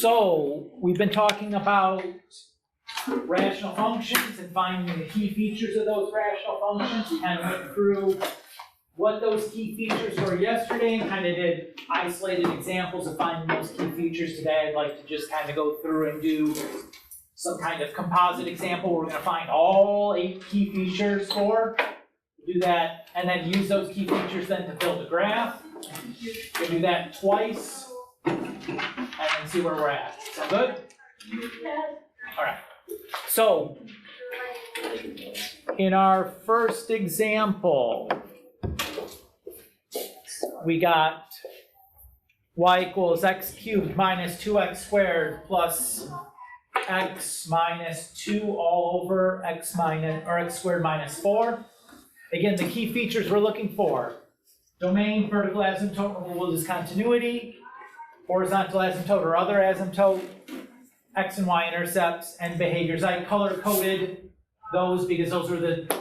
So we've been talking about rational functions and finding the key features of those rational functions. We kind of went through what those key features were yesterday and kind of did isolated examples of finding those key features. Today I'd like to just kind of go through and do some kind of composite example. We're going to find all 8 key features for. Do that and then use those key features then to build a graph. We'll do that twice and then see where we're at. Sound good? All right. So in our first example, we got y equals x cubed minus 2x squared plus x minus 2 all over x squared minus 4. Again, the key features we're looking for: domain, vertical asymptote, removable discontinuity, horizontal asymptote or other asymptote, x and y intercepts, and behaviors. I color-coded those because those were the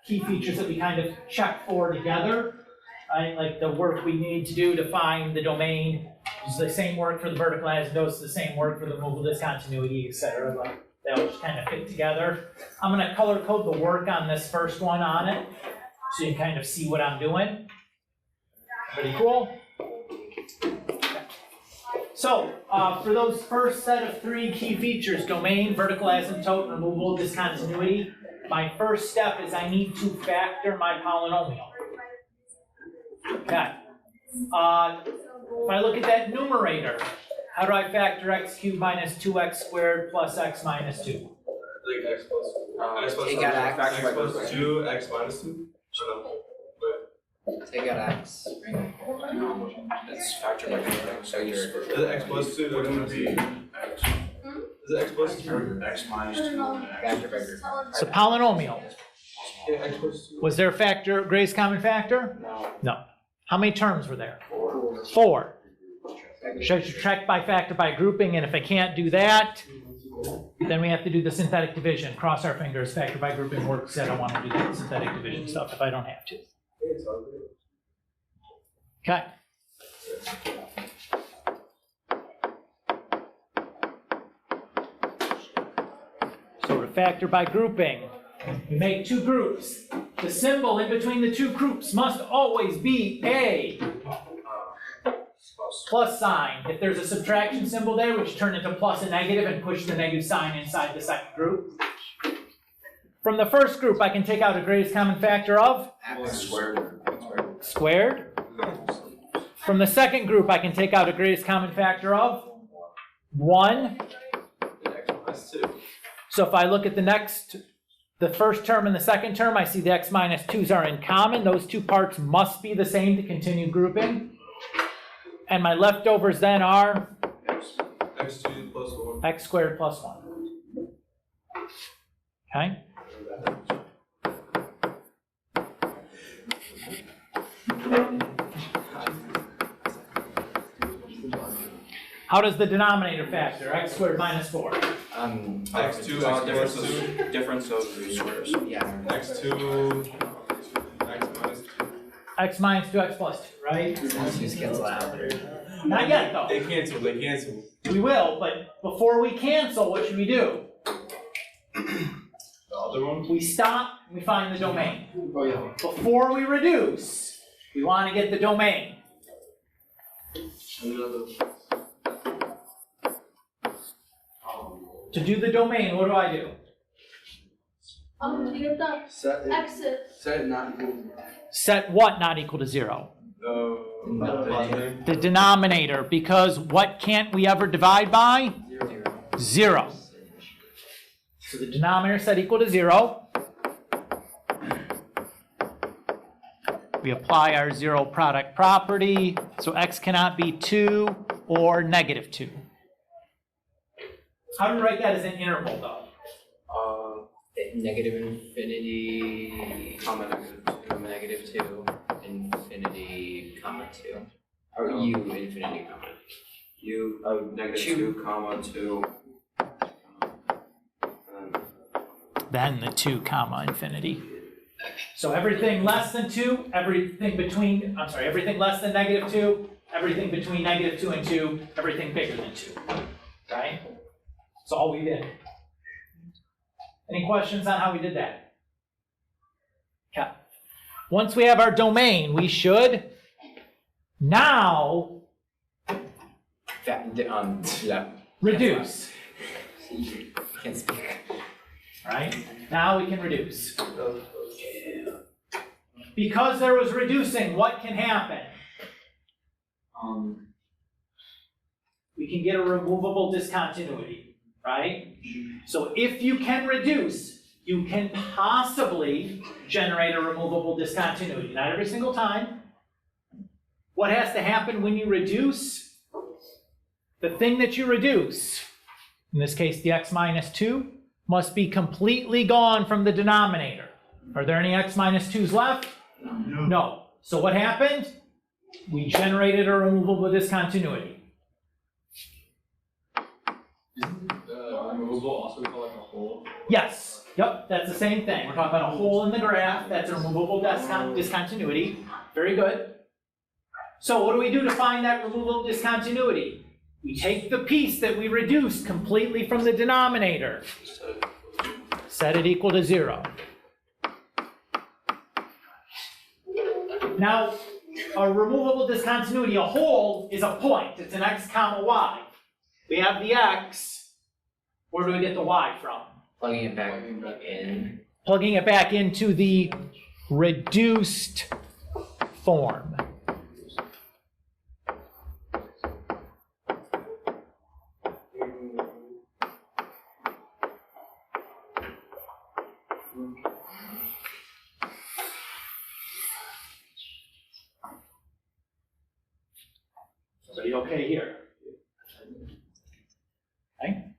key features that we kind of checked for together. Right? Like the work we need to do to find the domain is the same work for the vertical asymptote, it's the same work for the removable discontinuity, etc. But they all just kind of fit together. I'm going to color code the work on this first one on it, so you can kind of see what I'm doing. Pretty cool. Okay. So for those first set of 3 key features, domain, vertical asymptote, removable discontinuity, my first step is I need to factor my polynomial. Okay. If I look at that numerator, how do I factor x cubed minus 2x squared plus x minus 2? Like x plus x plus Take out x. x plus 2, x minus 2? Take out x. That's factor by factor. So you're. Is it x plus 2? They're going to be x. Is it x plus 2? X minus 2. Factor by factor. So polynomial. Yeah, x plus 2. Was there a factor, greatest common factor? No. No. How many terms were there? 4. Should I subtract by factor by grouping? And if I can't do that, then we have to do the synthetic division. Cross our fingers, factor by grouping works. I don't want to do that synthetic division stuff if I don't have to. Okay. So to factor by grouping, we make 2 groups. The symbol in between the 2 groups must always be a plus sign. If there's a subtraction symbol there, which turn into plus and negative and push the negative sign inside the second group. From the first group, I can take out a greatest common factor of X squared. squared. From the second group, I can take out a greatest common factor of 1. X minus 2. So if I look at the first term and the second term, I see the x minus 2's are in common. Those 2 parts must be the same to continue grouping. And my leftovers then are x2 plus 1. x squared plus 1. Okay? How does the denominator factor? X squared minus 4. x2, x plus 2. Difference of squares. Yeah. x2, x minus 2. X minus 2, x plus 2, right? Just cancel out. Not yet, though. They cancel. We will, but before we cancel, what should we do? The other one? We stop and we find the domain. Oh, yeah. Before we reduce, we want to get the domain. To do the domain, what do I do? You get the Set it. exit. Set it not equal. Set what not equal to 0? The The denominator, because what can't we ever divide by? 0. So the denominator set equal to 0. We apply our 0 product property, so x cannot be 2 or negative 2. How do we write that as an interval, though? Negative infinity, comma negative 2, infinity, comma 2. Or u infinity, comma. U negative 2, comma 2. Then the 2 comma infinity. So everything less than 2, everything less than negative 2, everything between -2 and 2, everything bigger than 2, right? That's all we did. Any questions on how we did that? Okay. Once we have our domain, we should now Yeah. reduce, Can't speak. right? Now we can reduce. Because there was reducing, what can happen? We can get a removable discontinuity, right? So if you can reduce, you can possibly generate a removable discontinuity. Not every single time. What has to happen when you reduce? The thing that you reduce, in this case the x minus 2, must be completely gone from the denominator. Are there any x minus 2's left? No. So what happened? We generated a removable discontinuity. Removable also called like a hole. Yes. Yep, that's the same thing. We're talking about a hole in the graph. That's a removable discontinuity. Very good. So what do we do to find that removable discontinuity? We take the piece that we reduced completely from the denominator, set it equal to 0. Now, a removable discontinuity, a hole, is a point. It's an x comma y. We have the x. Where do we get the y from? Plugging it back in. Plugging it back into the reduced form. Everybody okay here? Okay.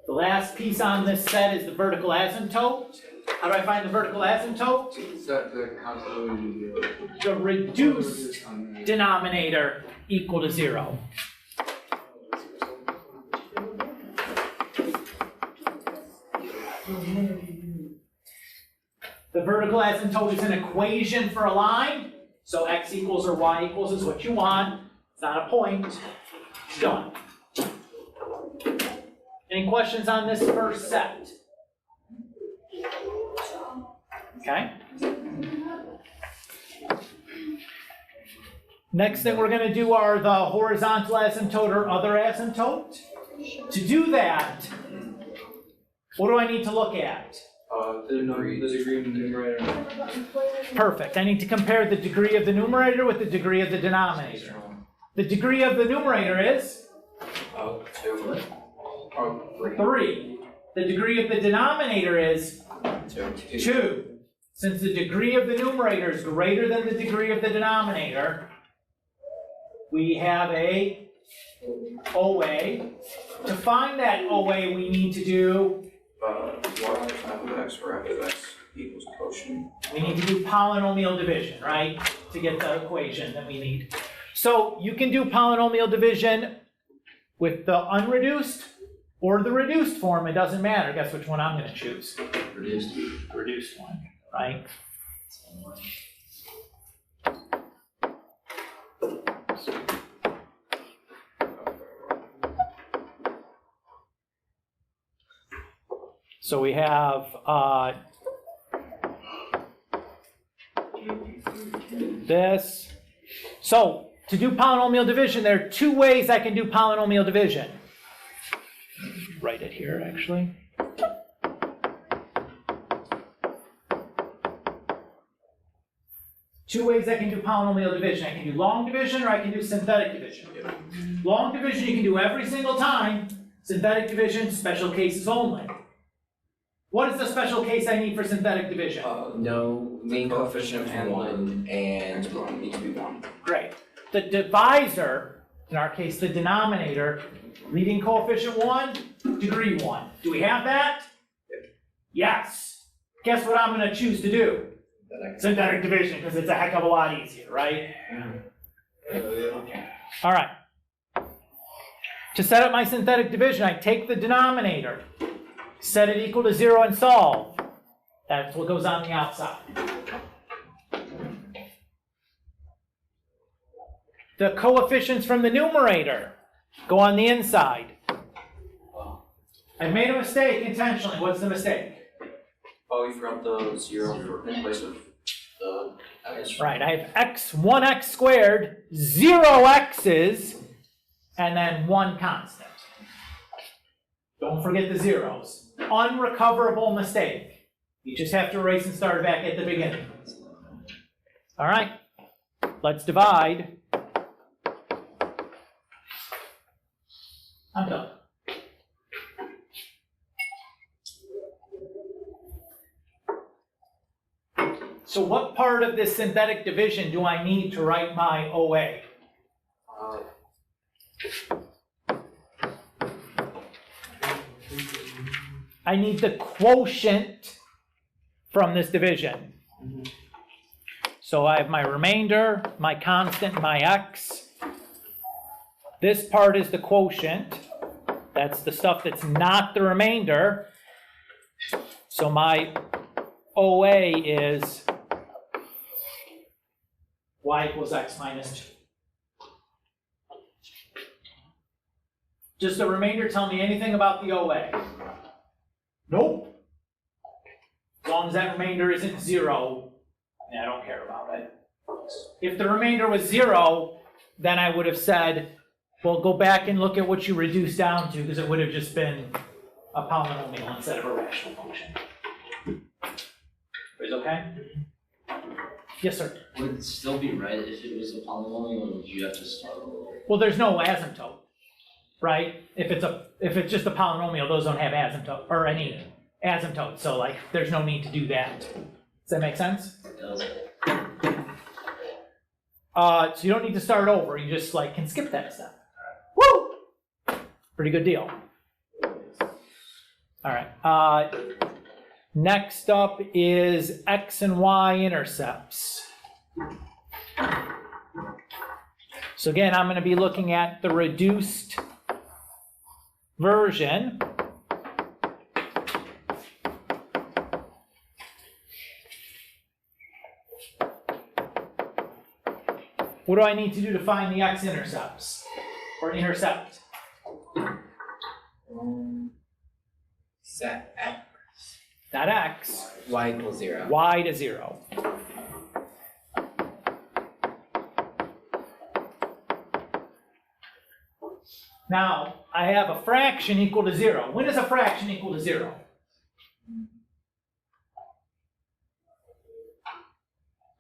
The last piece on this set is the vertical asymptote. How do I find the vertical asymptote? Set the continuity. The reduced denominator equal to 0. The vertical asymptote is an equation for a line, so x equals or y equals is what you want. It's not a point. Done. Any questions on this first set? Okay. Next thing we're going to do are the horizontal asymptote or other asymptote. To do that, what do I need to look at? The degree of the numerator. Perfect. I need to compare the degree of the numerator with the degree of the denominator. The degree of the numerator is 2. 3. The degree of the denominator is 2. Since the degree of the numerator is greater than the degree of the denominator, we have a OA. To find that OA, we need to do, y f of x where f of x equals quotient. we need to do polynomial division, right? To get the equation that we need. So you can do polynomial division with the unreduced or the reduced form. It doesn't matter. Guess which one I'm going to choose? Reduced. The reduced one, right? So we have this. So to do polynomial division, there are 2 ways I can do polynomial division. Write it here, actually. Two ways I can do polynomial division. I can do long division or I can do synthetic division. Long division you can do every single time. Synthetic division, special cases only. What is the special case I need for synthetic division? No leading coefficient of 1 and needs to be 1. Great. The divisor, in our case the denominator, leading coefficient 1, degree 1. Do we have that? Yes. Guess what I'm going to choose to do? Synthetic division, because it's a heck of a lot easier, right? All right. To set up my synthetic division, I take the denominator, set it equal to 0 and solve. That's what goes on the outside. The coefficients from the numerator go on the inside. I made a mistake intentionally. What's the mistake? Oh, you forgot the 0 in place of the x. Right, I have x, 1x squared, 0 x's, and then 1 constant. Don't forget the zeros. Unrecoverable mistake. You just have to erase and start back at the beginning. All right, let's divide. I'm done. So what part of this synthetic division do I need to write my OA? I need the quotient from this division. So I have my remainder, my constant, my x. This part is the quotient. That's the stuff that's not the remainder. So my OA is y equals x minus 2. Does the remainder tell me anything about the OA? Nope. As long as that remainder isn't 0, I don't care about it. If the remainder was 0, then I would have said, well, go back and look at what you reduced down to, because it would have just been a polynomial instead of a rational function. Is okay? Yes, sir. Would it still be right if it was a polynomial, or would you have to start over? Well, there's no asymptote, right? If it's just a polynomial, those don't have asymptote or any asymptote. So like, there's no need to do that. Does that make sense? It does. So you don't need to start over. You just like can skip that step. Woo! Pretty good deal. All right. Next up is x and y intercepts. So again, I'm going to be looking at the reduced version. What do I need to do to find the x-intercepts, or intercept? Set x. Not x, Y equals 0. y to 0. Now, I have a fraction equal to 0. When is a fraction equal to 0?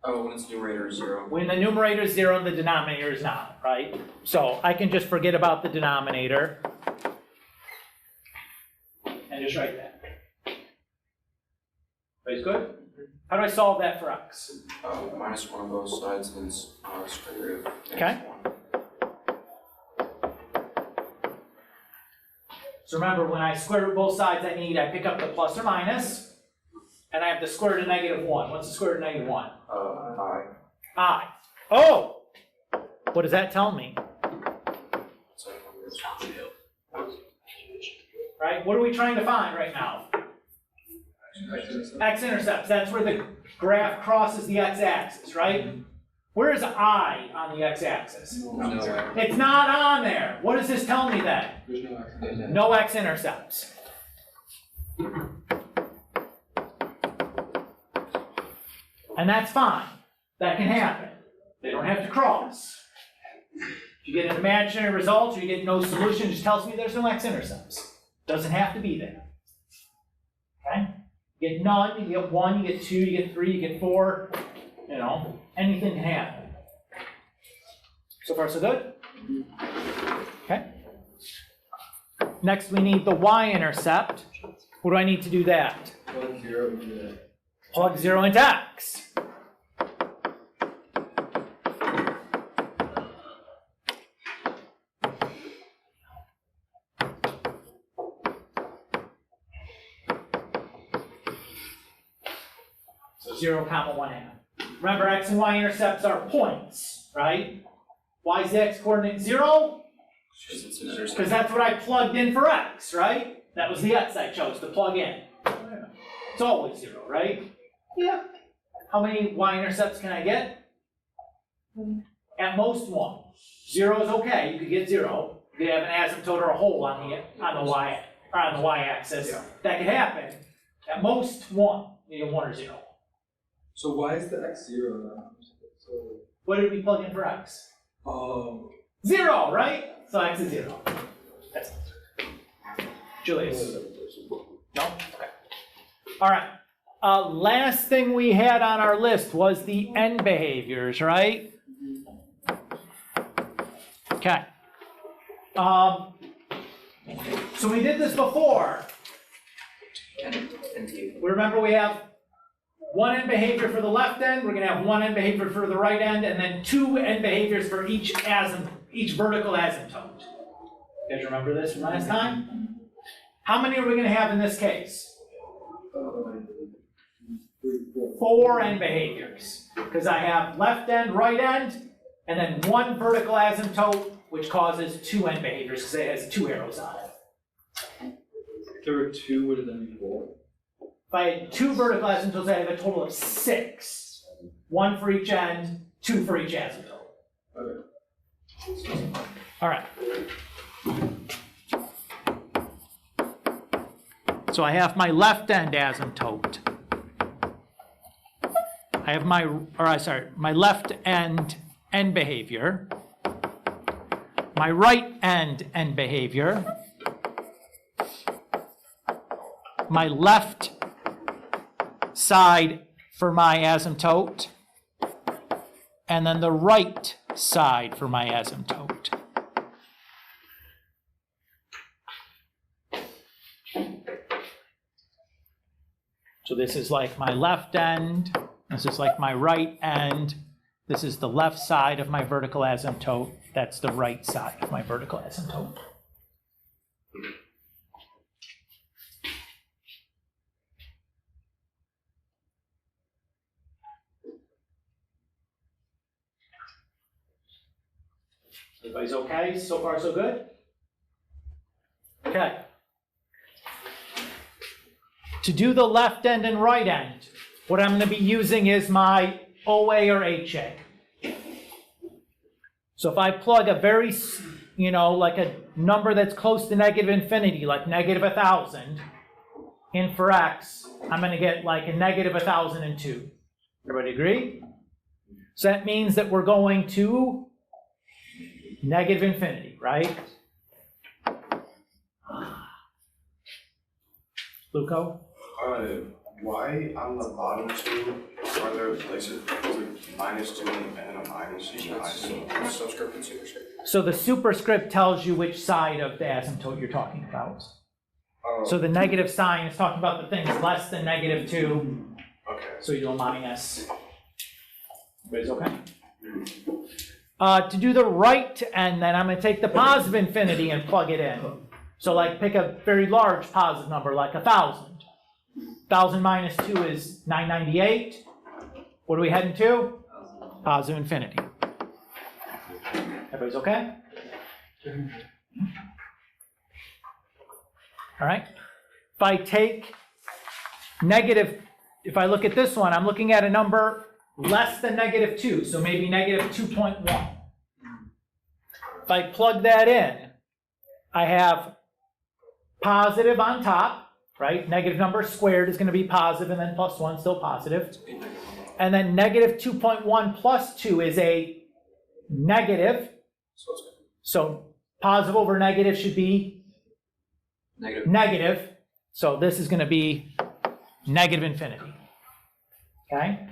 Oh, when its numerator is 0. When the numerator is 0 and the denominator is not, right? So I can just forget about the denominator and just write that. Everybody's good? How do I solve that for x? Minus 1 on both sides and square root of Okay. -1. So remember, when I square root both sides I pick up the plus or minus, and I have the square root of -1. What's the square root of -1? I. Oh! What does that tell me? So, Right? What are we trying to find right now? X-intercepts. That's where the graph crosses the x-axis, right? Where is I on the x-axis? No. It's not on there. What does this tell me then? There's no x. No x-intercepts. And that's fine. That can happen. They don't have to cross. If you get an imaginary result or you get no solution, it just tells me there's no x-intercepts. Doesn't have to be there. Okay? You get none, you get 1, you get 2, you get 3, you get 4. You know, anything can happen. So far, so good? Okay. Next, we need the y-intercept. What do I need to do that? Plug 0 into that. Plug 0 into x. So 0, 1/2. Remember, x and y intercepts are points, right? Why is the x coordinate 0? Because that's what I plugged in for x, right? That was the x I chose to plug in. It's always 0, right? Yeah. How many y-intercepts can I get? At most 1. 0 is okay, you could get 0. You could have an asymptote or a hole on the y-axis. Yeah. That could happen. At most 1, either 1 or 0. So why is the x 0 now? So, What did we plug in for x? 0, right? So x is 0. That's Julius. No? Okay. All right. Last thing we had on our list was the end behaviors, right? Okay. So we did this before. Remember we have one end behavior for the left end, we're gonna have one end behavior for the right end, and then 2 end behaviors for each vertical asymptote. You guys remember this from last time? How many are we gonna have in this case? 4 end behaviors, because I have left end, right end, and then 1 vertical asymptote, which causes 2 end behaviors, because it has 2 arrows on it. if there were 2, would it then be 4? If I had 2 vertical asymptotes, I have a total of 6. 1 for each end, 2 for each asymptote. Okay. All right. So I have my left end asymptote. I have my left end behavior. My right end behavior. My left side for my asymptote. And then the right side for my asymptote. So this is like my left end, this is like my right end, this is the left side of my vertical asymptote, that's the right side of my vertical asymptote. Everybody's okay? So far, so good? Okay. To do the left end and right end, what I'm going to be using is my OA or HA. So if I plug a very, like a number that's close to negative infinity, like negative 1,000, in for x, I'm going to get like a negative 1,002. Everybody agree? So that means that we're going to negative infinity, right? Luco? Why on the bottom 2 are there like -2 and then a minus? Subscript and superscript. So the superscript tells you which side of the asymptote you're talking about. So the negative sign is talking about the things less than -2. Okay. So you do a minus. Everybody's okay? To do the right end, then I'm going to take the positive infinity and plug it in. So like pick a very large positive number, like 1,000. 1,000 minus 2 is 998. What are we heading to? Positive infinity. Everybody's okay? All right. If I take negative, if I look at this one, I'm looking at a number less than -2, so maybe -2.1. If I plug that in, I have positive on top, right? Negative number squared is going to be positive, and then +1 still positive. And then -2.1 plus 2 is a negative. So positive over negative should be negative. So this is going to be negative infinity. Okay?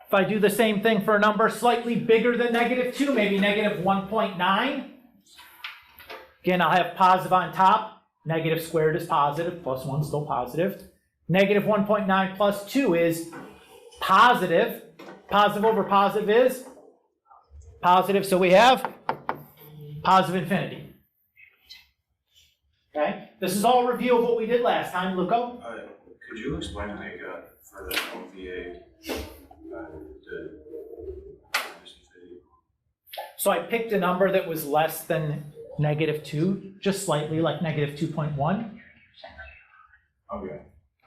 If I do the same thing for a number slightly bigger than -2, maybe -1.9. Again, I'll have positive on top. Negative squared is positive, +1 still positive. -1.9 plus 2 is positive. Positive over positive is positive, so we have positive infinity. Okay? This is all a review of what we did last time. Luco? Could you explain how you got for the OVA the -infinity? So I picked a number that was less than -2, just slightly, like -2.1. Okay.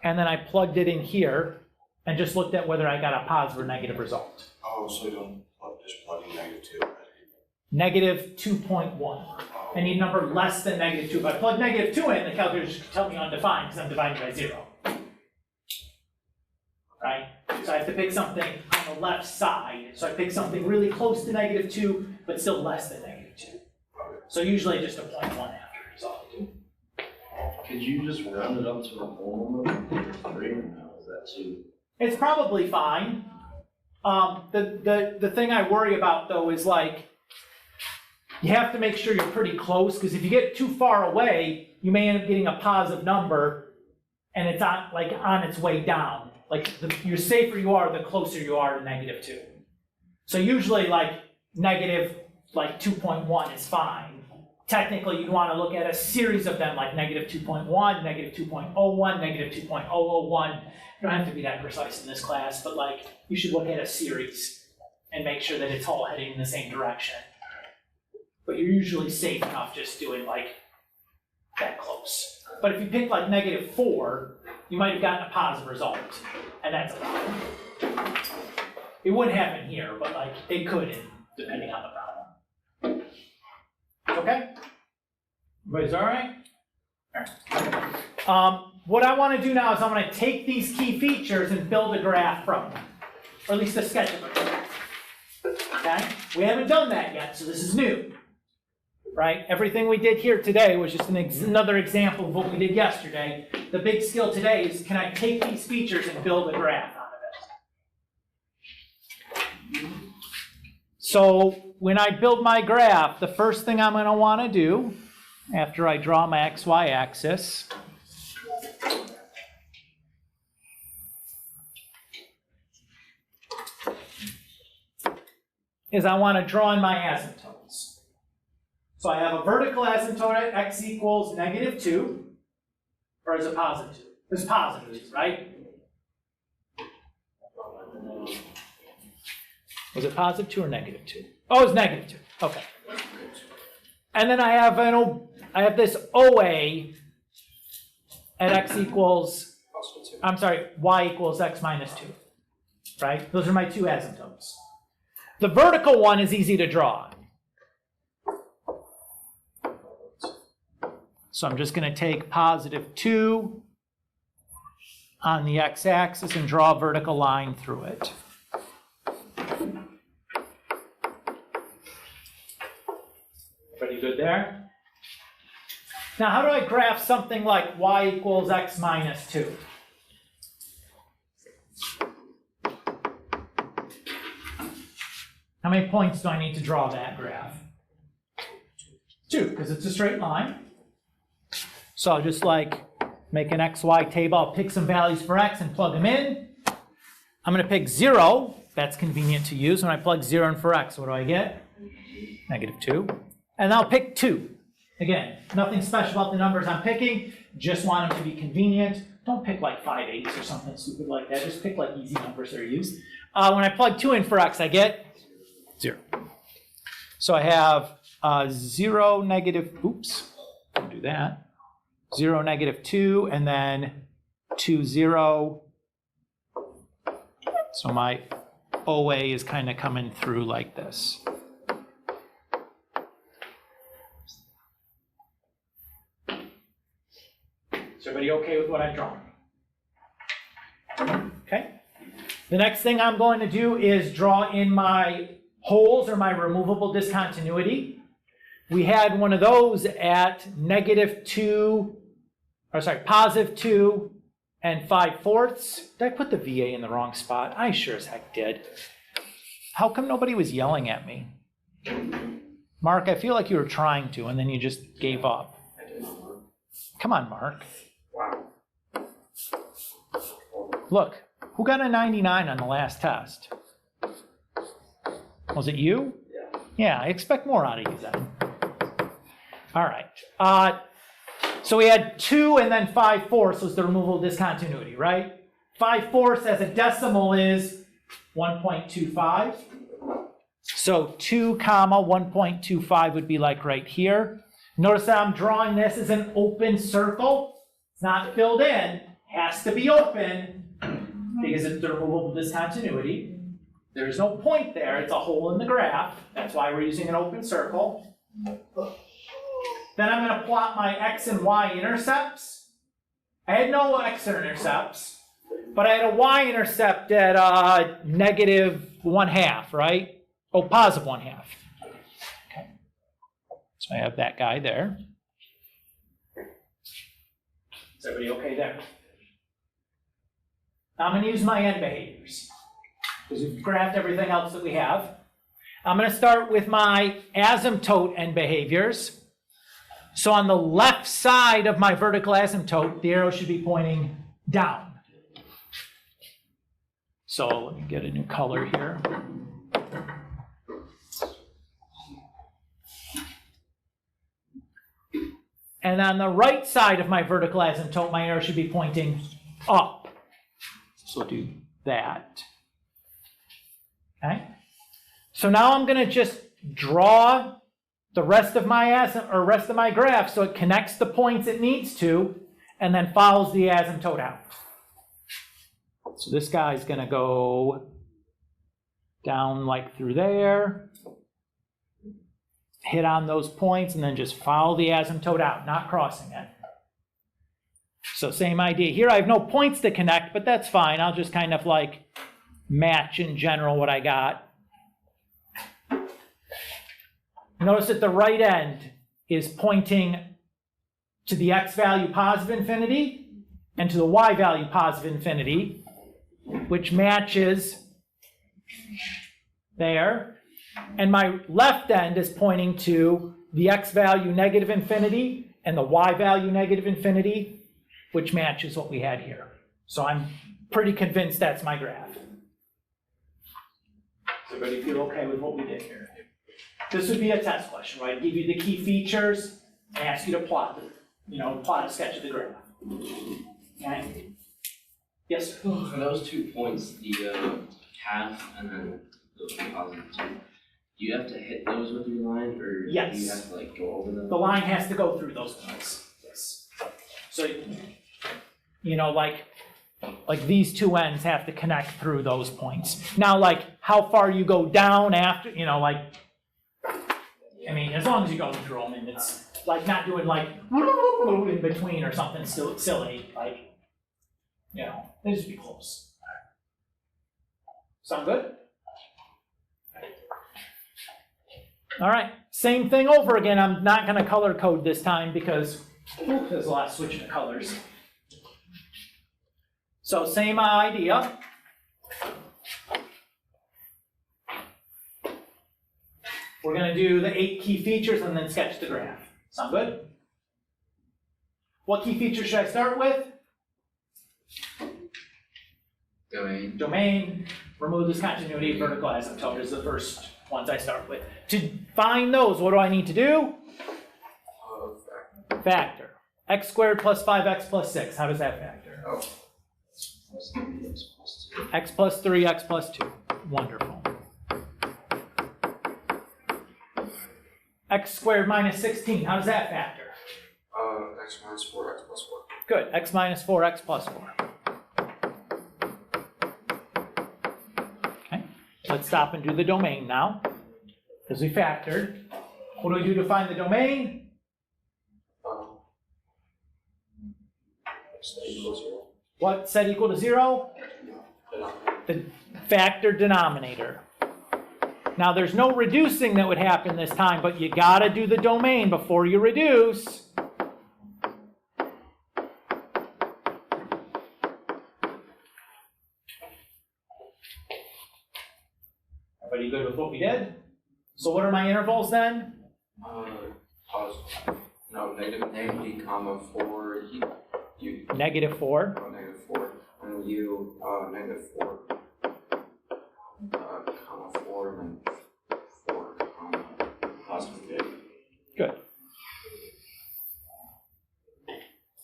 and then I plugged it in here and just looked at whether I got a positive or negative result. Oh, so you don't just plug in -2, right? Negative 2.1. I need a number less than -2. If I plug -2 in, the calculator just tell me undefined because I'm dividing by 0. Right? So I have to pick something on the left side. So I pick something really close to -2, but still less than -2. So usually just a 0.1 after is all I do. Could you just round it up to a whole number, 3, or no, is that too? It's probably fine. The thing I worry about though is like, you have to make sure you're pretty close, because if you get too far away, you may end up getting a positive number and it's on its way down. Like the safer you are, the closer you are to -2. So usually like negative 2.1 is fine. Technically, you'd want to look at a series of them like -2.1, -2.01, -2.001. You don't have to be that precise in this class, but like you should look at a series and make sure that it's all heading in the same direction. But you're usually safe enough just doing like that close. But if you pick like -4, you might have gotten a positive result, and that's a problem. It wouldn't happen here, but like it could, depending on the problem. Okay? Everybody's all right? All right. What I want to do now is I'm going to take these key features and build a graph from them, or at least a sketch of a graph. Okay? We haven't done that yet, so this is new. Right? Everything we did here today was just another example of what we did yesterday. The big skill today is, can I take these features and build a graph out of it? So when I build my graph, the first thing I'm going to want to do, after I draw my XY axis, is I want to draw in my asymptotes. So I have a vertical asymptote at x equals -2, or is it positive 2? It's positive 2, right? Was it positive 2 or -2? Oh, it's -2. Okay. And then I have this OA at x equals, I'm sorry, y equals x minus 2. Right? Those are my two asymptotes. The vertical one is easy to draw. So I'm just going to take positive 2 on the x-axis and draw a vertical line through it. Pretty good there? Now, how do I graph something like y equals x minus 2? How many points do I need to draw that graph? 2, because it's a straight line. So I'll just like make an XY table. I'll pick some values for x and plug them in. I'm going to pick 0. That's convenient to use. When I plug 0 in for x, what do I get? -2. And I'll pick 2. Again, nothing special about the numbers I'm picking. Just want them to be convenient. Don't pick like 5/8 or something stupid like that. Just pick like easy numbers that are used. When I plug 2 in for x, I get 0. So I have 0, negative, oops, don't do that. 0, -2, and then 2, 0. So my OA is kind of coming through like this. Is everybody okay with what I've drawn? Okay. The next thing I'm going to do is draw in my holes or my removable discontinuity. We had one of those at positive 2 and 5/4. Did I put the VA in the wrong spot? I sure as heck did. How come nobody was yelling at me? Mark, I feel like you were trying to, and then you just gave up. Come on, Mark. Look, who got a 99 on the last test? Was it you? Yeah, I expect more out of you then. All right. So we had 2 and then 5/4 was the removable discontinuity, right? 5/4 as a decimal is 1.25. So 2 comma 1.25 would be like right here. Notice that I'm drawing this as an open circle. It's not filled in. has to be open because it's a removable discontinuity. There's no point there, it's a hole in the graph. That's why we're using an open circle. Then I'm gonna plot my x and y intercepts. I had no x-intercepts, but I had a y-intercept at -1/2, right? Oh, +1/2. Okay. So I have that guy there. Is everybody okay there? Now I'm going to use my end behaviors, because we've graphed everything else that we have. I'm going to start with my asymptote end behaviors. So on the left side of my vertical asymptote, the arrow should be pointing down. So let me get a new color here. And on the right side of my vertical asymptote, my arrow should be pointing up. So we'll do that. Okay? So now I'm going to just draw the rest of my graph so it connects the points it needs to and then follows the asymptote out. So this guy's going to go down like through there, hit on those points, and then just follow the asymptote out, not crossing it. So same idea here. I have no points to connect, but that's fine. I'll just kind of like match in general what I got. Notice that the right end is pointing to the x value positive infinity and to the y value positive infinity, which matches there. And my left end is pointing to the x value negative infinity and the y value negative infinity, which matches what we had here. So I'm pretty convinced that's my graph. Does everybody feel okay with what we did here? This would be a test question, right? Give you the key features and ask you to plot plot a sketch of the graph. Okay? Yes? For those 2 points, the half and then the +2, do you have to hit those with your line, or Yes. do you have to like go over them? The line has to go through those points. Yes. So, like these two ends have to connect through those points. Now, like how far you go down after, as long as you go through them, and it's like not doing like in between or something silly, they just be close. Sound good? All right, same thing over again. I'm not going to color code this time because there's a lot of switching of colors. So same idea. We're going to do the 8 key features and then sketch the graph. Sound good? What key feature should I start with? Domain. Domain, remove discontinuity, vertical asymptote is the first ones I start with. To find those, what do I need to do? Factor. X squared plus 5x plus 6. How does that factor? Oh. X plus 3, x plus 2. Wonderful. X squared minus 16. How does that factor? X minus 4, x plus 4. Good. X minus 4, x plus 4. Okay. Let's stop and do the domain now, because we factored. What do we do to find the domain? Set equal to 0. What set equal to 0? The factor denominator. Now there's no reducing that would happen this time, but you gotta do the domain before you reduce. Everybody good with what we did? So what are my intervals then? -3, comma 4, you, -4. -4, and you, -4, comma 4, and then 4, comma +8. Good.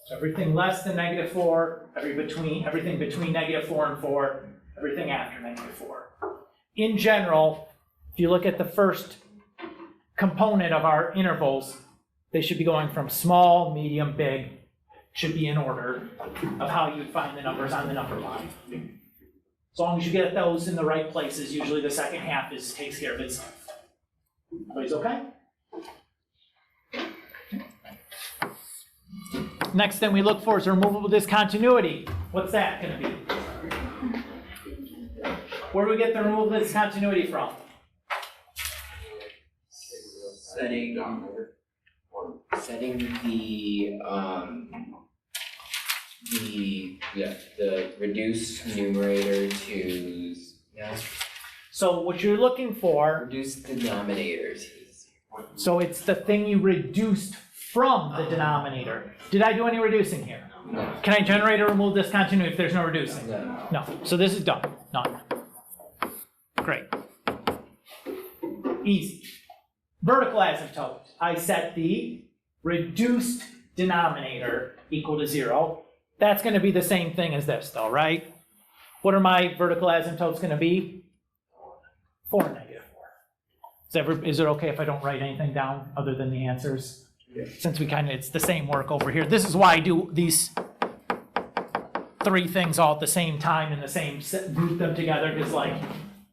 So everything less than -4, everything between -4 and 4, everything after -4. In general, if you look at the first component of our intervals, they should be going from small, medium, big should be in order of how you'd find the numbers on the number line. As long as you get those in the right places, usually the second half takes care of itself. Everybody's okay? Next thing we look for is removable discontinuity. What's that gonna be? Where do we get the removable discontinuity from? Setting the reduced numerator to, yeah, So what you're looking for, reduce denominators. so it's the thing you reduced from the denominator. Did I do any reducing here? No, Can I generate or remove discontinuity if there's no reducing? no. No, so this is done, none. Great. Easy. Vertical asymptote, I set the reduced denominator equal to 0. That's gonna be the same thing as this though, right? What are my vertical asymptotes gonna be? 4 and -4. Is it okay if I don't write anything down other than the answers? Yeah. Since it's the same work over here. This is why I do these 3 things all at the same time in the same group them together, because like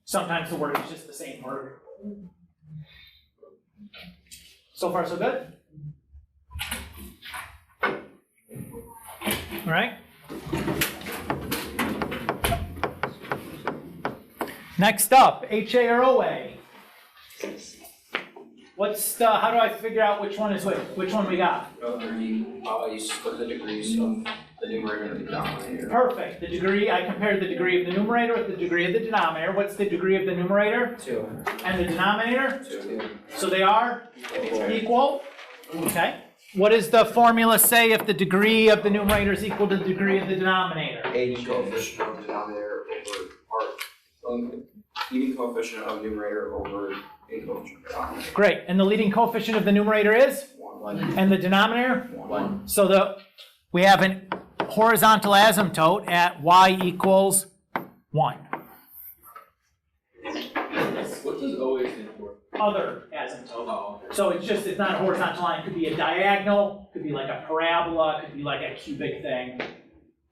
sometimes the work is just the same work. So far so good? All right. Next up, HA or OA? How do I figure out which one is which? Which one we got? You split the degrees of the numerator and the denominator. Perfect. The degree, I compared the degree of the numerator with the degree of the denominator. What's the degree of the numerator? 2. And the denominator? 2. So they are equal? Okay. What does the formula say if the degree of the numerator is equal to the degree of the denominator? Leading coefficient of denominator leading coefficient of numerator over leading coefficient of denominator. Great. And the leading coefficient of the numerator is? 1. And the denominator? 1. So we have a horizontal asymptote at y equals 1. What does OA stand for? Other asymptote. Oh, okay. So it's not a horizontal line, it could be a diagonal, could be like a parabola, could be like a cubic thing.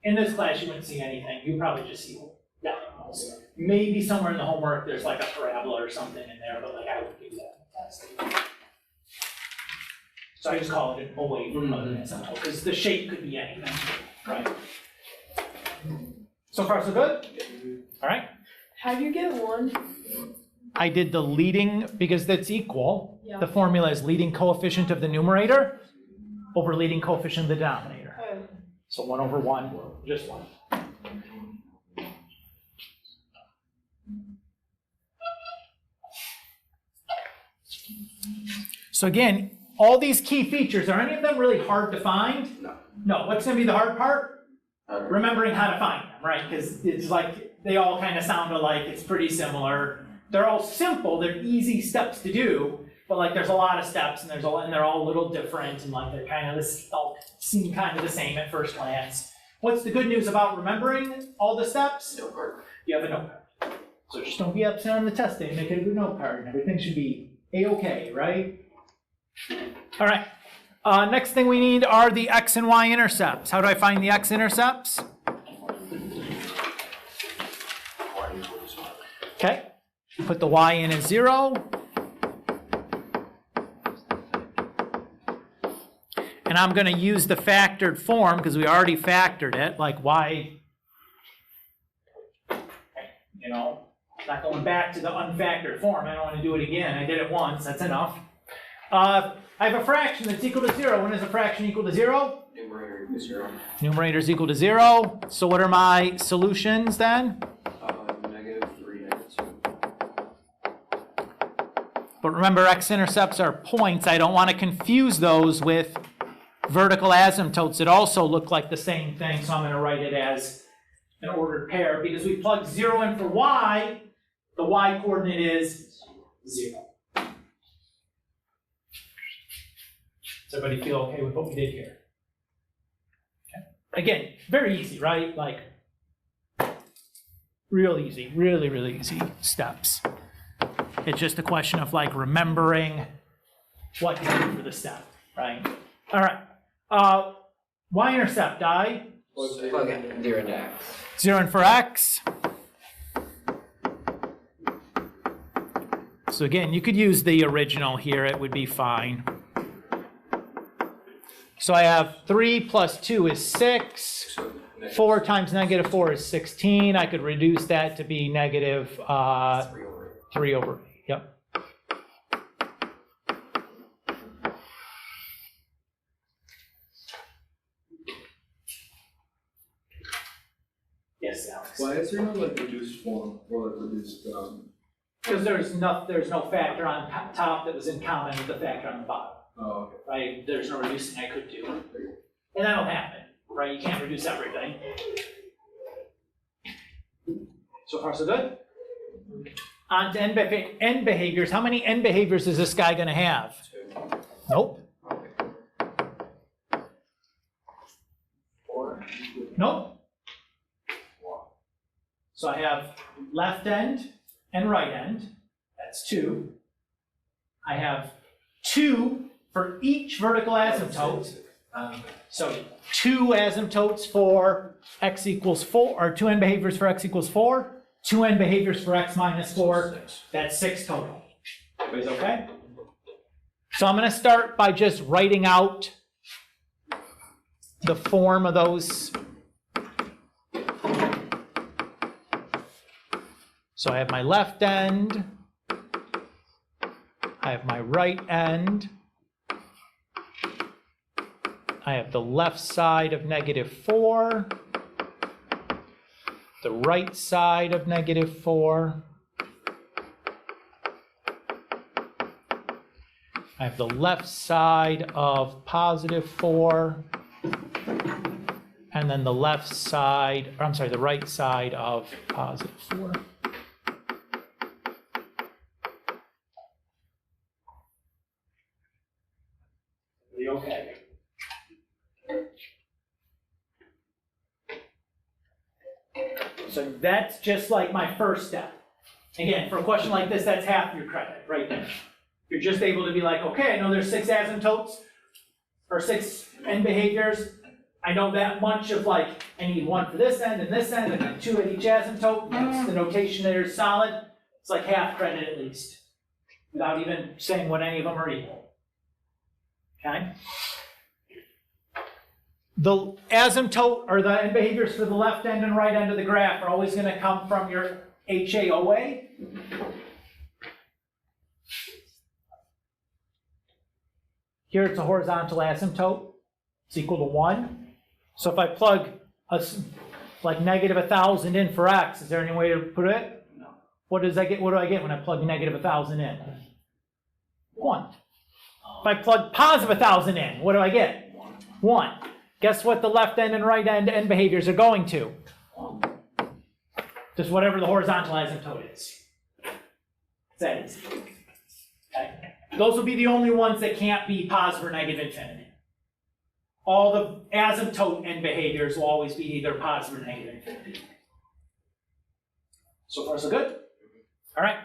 In this class, you wouldn't see anything, you probably just see diagonals. Maybe somewhere in the homework, there's like a parabola or something in there, but like I would do that in the test. So I just call it an OA from other asymptote, because the shape could be anything, right? So far, so good? All right. How do you get 1? I did the leading, because that's equal. Yeah. The formula is leading coefficient of the numerator over leading coefficient of the denominator. Oh. So 1 over 1, just 1. So again, all these key features, are any of them really hard to find? No. No, what's gonna be the hard part? Remembering how to find them, right? Because it's like, they all kind of sound alike, it's pretty similar. They're all simple, they're easy steps to do, but like there's a lot of steps and they're all a little different and like they're kind of all seem kind of the same at first glance. What's the good news about remembering all the steps? No part. You have a note card. So just don't be upset on the test day, make it a good note card and everything should be A-okay, right? All right, next thing we need are the X and Y intercepts. How do I find the X intercepts? Okay, put the Y in as 0. And I'm gonna use the factored form because we already factored it, like Y, not going back to the unfactored form. I don't want to do it again. I did it once, that's enough. I have a fraction that's equal to 0. When is a fraction equal to 0? Numerator equals 0. Numerator is equal to 0. So what are my solutions then? -3, -2. But remember, x-intercepts are points. I don't want to confuse those with vertical asymptotes that also look like the same thing. So I'm going to write it as an ordered pair because we plugged 0 in for y. The y coordinate is 0. Does everybody feel okay with what we did here? Okay. Again, very easy, right? Like, real easy, really, really easy steps. It's just a question of like remembering what to do for the step, right? All right. y-intercept, I. Plug it 0 into x. 0 in for x. So again, you could use the original here, it would be fine. So I have 3 plus 2 is 6. 4 times negative 4 is 16. I could reduce that to be negative 3 over 8. Yep. Yes, Alex. Why is there no like reduced form or like reduced, Because there's no factor on top that was in common with the factor on the bottom, oh, okay. right? There's no reducing I could do. And that'll happen, right? You can't reduce everything. So far, so good? On to end behaviors. How many end behaviors is this guy gonna have? 2. Nope. 4. Nope. So I have left end and right end. That's 2. I have 2 for each vertical asymptote. So 2 asymptotes for x equals 4, or 2 end behaviors for x equals 4, 2 end behaviors for x minus 4. That's 6 total. Everybody's okay? So I'm going to start by just writing out the form of those. So I have my left end, I have my right end, I have the left side of negative 4, the right side of negative 4, I have the left side of positive 4, and then the left side, or I'm sorry, the right side of positive 4. Okay. So that's just like my first step. Again, for a question like this, that's half your credit right there. You're just able to be like, okay, I know there's 6 asymptotes or 6 end behaviors. I know that much of like, I need 1 for this end and then 2 at each asymptote. That's the notation there is solid. It's like half credit at least, without even saying what any of them are equal. Okay? The asymptote, or the end behaviors for the left end and right end of the graph, are always going to come from your HAOA. Here it's a horizontal asymptote. It's equal to 1. So if I plug like negative 1,000 in for x, is there any way to put it? No. What do I get when I plug negative 1,000 in? 1. If I plug positive 1,000 in, what do I get? 1. Guess what the left end and right end behaviors are going to? Just whatever the horizontal asymptote is. That is. Okay. Those will be the only ones that can't be positive or negative infinity. All the asymptote end behaviors will always be either positive or negative infinity. So far, so good? All right.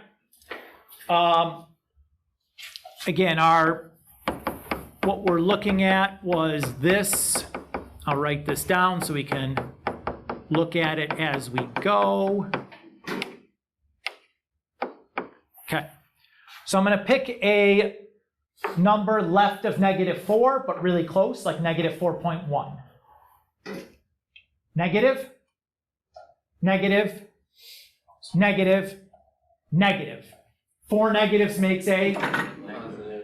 Again, what we're looking at was this. I'll write this down so we can look at it as we go. Okay, so I'm going to pick a number left of negative 4, but really close, like negative 4.1. Negative, negative, negative, negative. 4 negatives makes a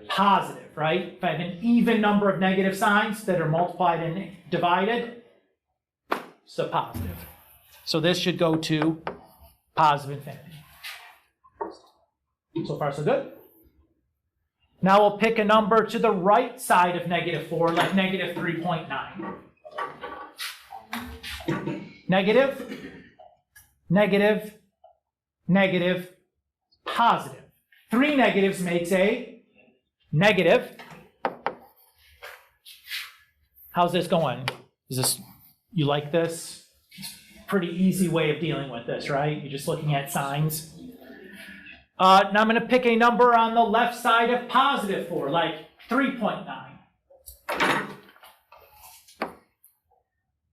positive, right? If I have an even number of negative signs that are multiplied and divided, it's a positive. So this should go to positive infinity. So far, so good. Now we'll pick a number to the right side of negative 4, like negative 3.9. Negative, negative, negative, positive. 3 negatives makes a negative. How's this going? Is this, you like this? Pretty easy way of dealing with this, right? You're just looking at signs. Now I'm going to pick a number on the left side of positive 4, like 3.9.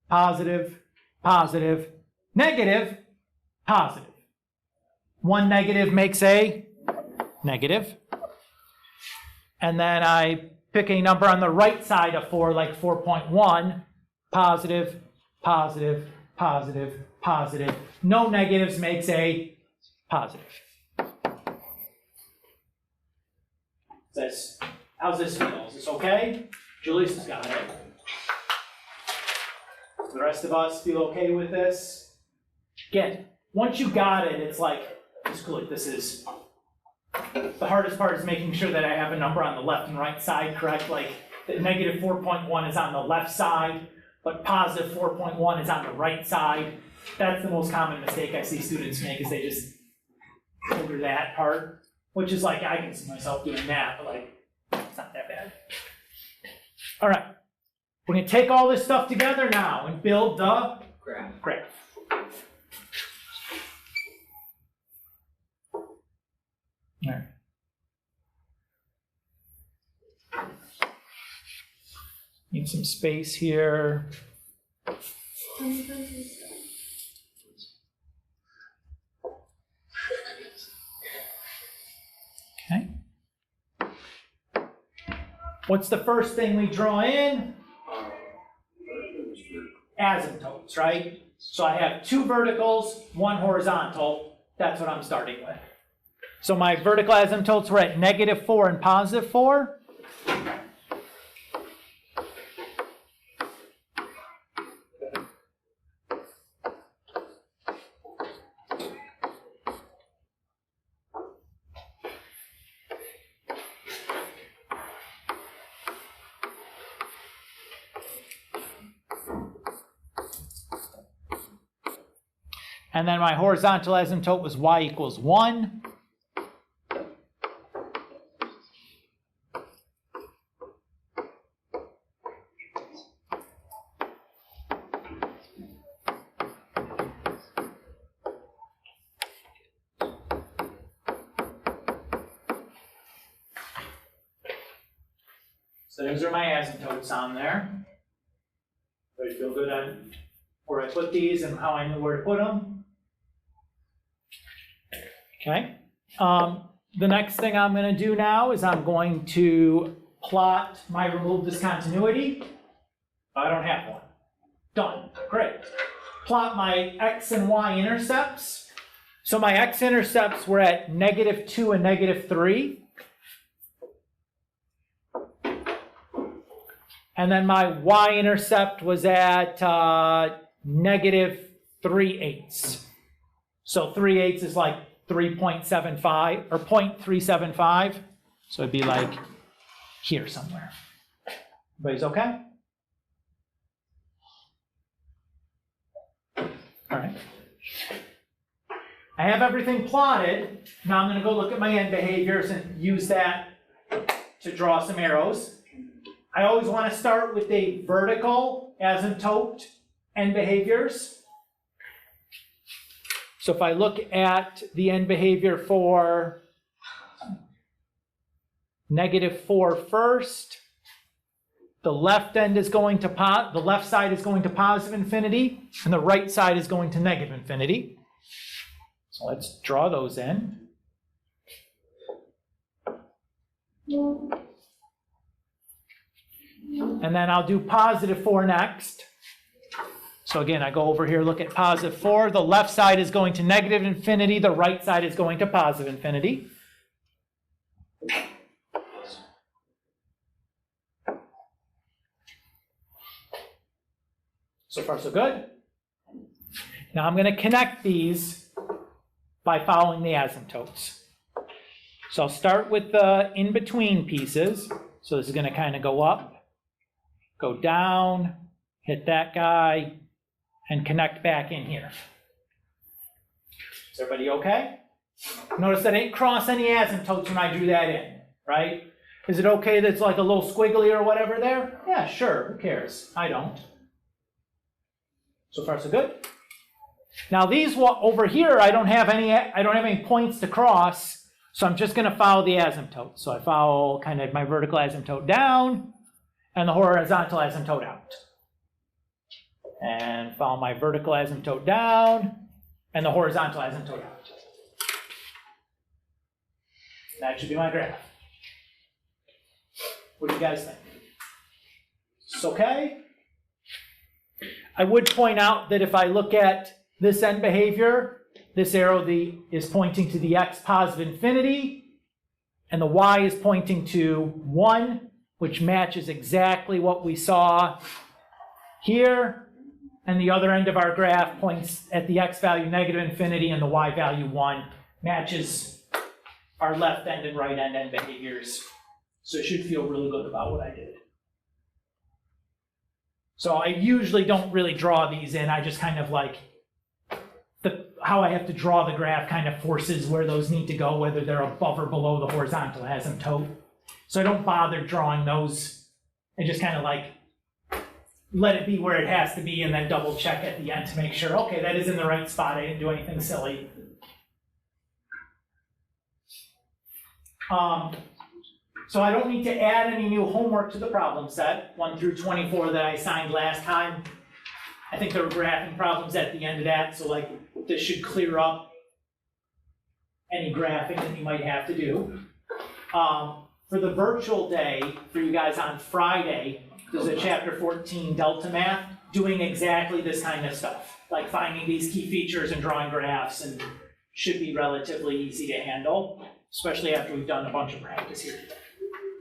positive, positive, negative, positive. One negative makes a negative. And then I pick a number on the right side of 4, like 4.1, positive, positive, positive, positive. No negatives makes a positive. How's this feel? Is this okay? Julius has got it. The rest of us feel okay with this? Again, once you got it, it's like, it's cool. This is, the hardest part is making sure that I have a number on the left and right side correct. Like, the negative 4.1 is on the left side, but positive 4.1 is on the right side. That's the most common mistake I see students make, is they just over that part, which is like, I can see myself doing that, but like, it's not that bad. All right, we're gonna take all this stuff together now and build the graph. All right. Need some space here. Okay. What's the first thing we draw in? Asymptotes, right? So I have 2 verticals, 1 horizontal. That's what I'm starting with. So my vertical asymptotes were at -4 and +4. And then my horizontal asymptote was y equals 1. So those are my asymptotes on there. Everybody feel good on where I put these and how I knew where to put them? Okay. The next thing I'm going to do now is I'm going to plot my remove discontinuity. I don't have one. Done. Great. Plot my x and y intercepts. So my x-intercepts were at -2 and -3. And then my y-intercept was at -3/8. So 3/8 is like 3.75 or 0.375. So it'd be like here somewhere. Everybody's okay? All right. I have everything plotted. Now I'm going to go look at my end behaviors and use that to draw some arrows. I always want to start with a vertical asymptote end behaviors. So if I look at the end behavior for -4 first, the left end is going to the left side is going to positive infinity, and the right side is going to negative infinity. So let's draw those in. And then I'll do +4 next. So again, I go over here, look at +4. The left side is going to negative infinity. The right side is going to positive infinity. So far, so good. Now I'm going to connect these by following the asymptotes. So I'll start with the in-between pieces. So this is going to kind of go up, go down, hit that guy, and connect back in here. Is everybody okay? Notice I didn't cross any asymptotes when I drew that in, right? Is it okay that it's like a little squiggly or whatever there? Yeah, sure, who cares? I don't. So far, so good. Now these over here, I don't have any points to cross, so I'm just gonna follow the asymptote. So I follow kind of my vertical asymptote down and the horizontal asymptote out. And follow my vertical asymptote down, and the horizontal asymptote out. That should be my graph. What do you guys think? Is this okay? I would point out that if I look at this end behavior, this arrow is pointing to the x positive infinity, and the y is pointing to 1, which matches exactly what we saw here. And the other end of our graph points at the x value negative infinity and the y value 1, matches our left end and right end behaviors. So it should feel really good about what I did. So I usually don't really draw these in. I just kind of like, how I have to draw the graph kind of forces where those need to go, whether they're above or below the horizontal asymptote. So I don't bother drawing those. I just kind of like let it be where it has to be and then double check at the end to make sure, okay, that is in the right spot. I didn't do anything silly. So I don't need to add any new homework to the problem set, 1 through 24 that I assigned last time. I think there were graphing problems at the end of that, so like this should clear up any graphing that you might have to do. For the virtual day, for you guys on Friday, there's a chapter 14 Delta Math doing exactly this kind of stuff, like finding these key features and drawing graphs, and should be relatively easy to handle, especially after we've done a bunch of practice here.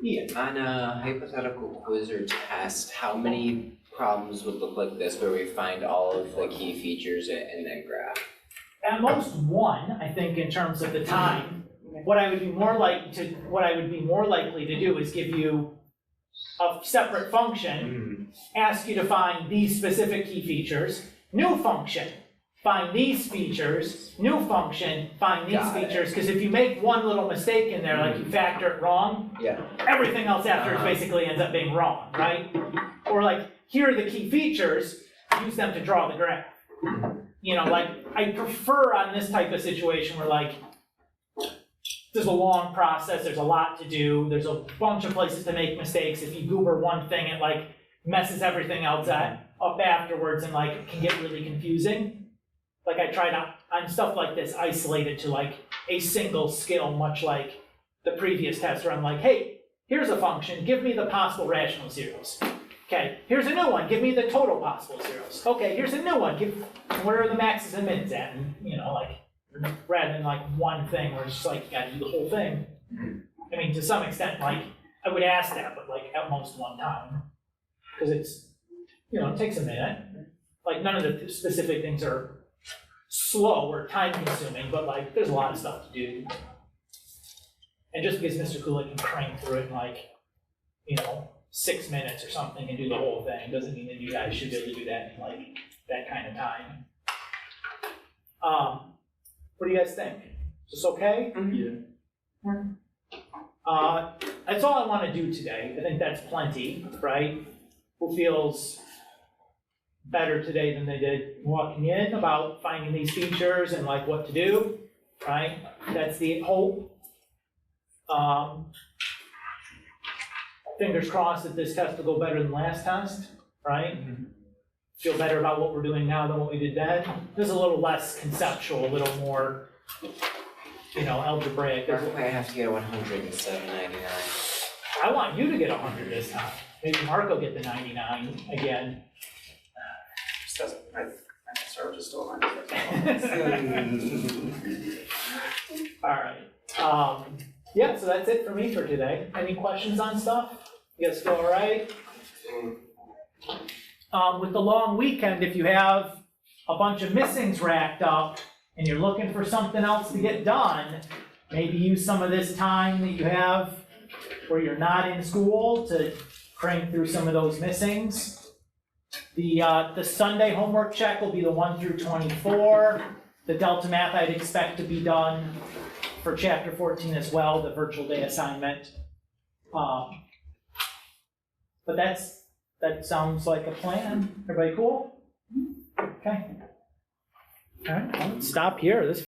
Ian. On a hypothetical quiz or test, how many problems would look like this where we find all of the key features in that graph? At most one, I think, in terms of the time. What I would be more likely to do is give you a separate function, ask you to find these specific key features, new function, find these features, new function, find these features, because if you make one little mistake in there, like you factor it wrong, everything else after it basically ends up being wrong, right? Or like, here are the key features, use them to draw the graph. You know, like, I prefer on this type of situation where like, there's a long process, there's a lot to do, there's a bunch of places to make mistakes. If you goober one thing, it like messes everything else up afterwards and like it can get really confusing. Like I try to, on stuff like this, isolate it to like a single skill, much like the previous test where I'm like, hey, here's a function, give me the possible rational zeros. Okay, here's a new one, give me the total possible zeros. Okay, here's a new one, where are the maxes and mins at? And, you know, like, rather than like one thing where it's just like, you gotta do the whole thing. I mean, to some extent, like, I would ask that, but like at most one time. Because it's, you know, it takes a minute. Like none of the specific things are slow or time consuming, but like there's a lot of stuff to do. And just because Mr. Kulik can crank through it in like, you know, 6 minutes or something and do the whole thing doesn't mean that you guys should be able to do that in like that kind of time. What do you guys think? Is this okay? Yeah. That's all I want to do today. I think that's plenty, right? Who feels better today than they did walking in about finding these features and like what to do, right? That's the hope. Fingers crossed that this test will go better than last test, right? Feel better about what we're doing now than what we did then. This is a little less conceptual, a little more, you know, algebraic. I hope I have to get a 100 instead of 99. I want you to get 100 this time. Maybe Marco get the 99 again. Just doesn't, I start just still on All right. Yeah, so that's it for me for today. Any questions on stuff? You guys feel all right? With the long weekend, if you have a bunch of missings racked up and you're looking for something else to get done, maybe use some of this time that you have where you're not in school to crank through some of those missings. The Sunday homework check will be the 1 through 24. The Delta Math I'd expect to be done for chapter 14 as well, the virtual day assignment. But that sounds like a plan. Everybody cool? Okay. All right, I'll stop here. This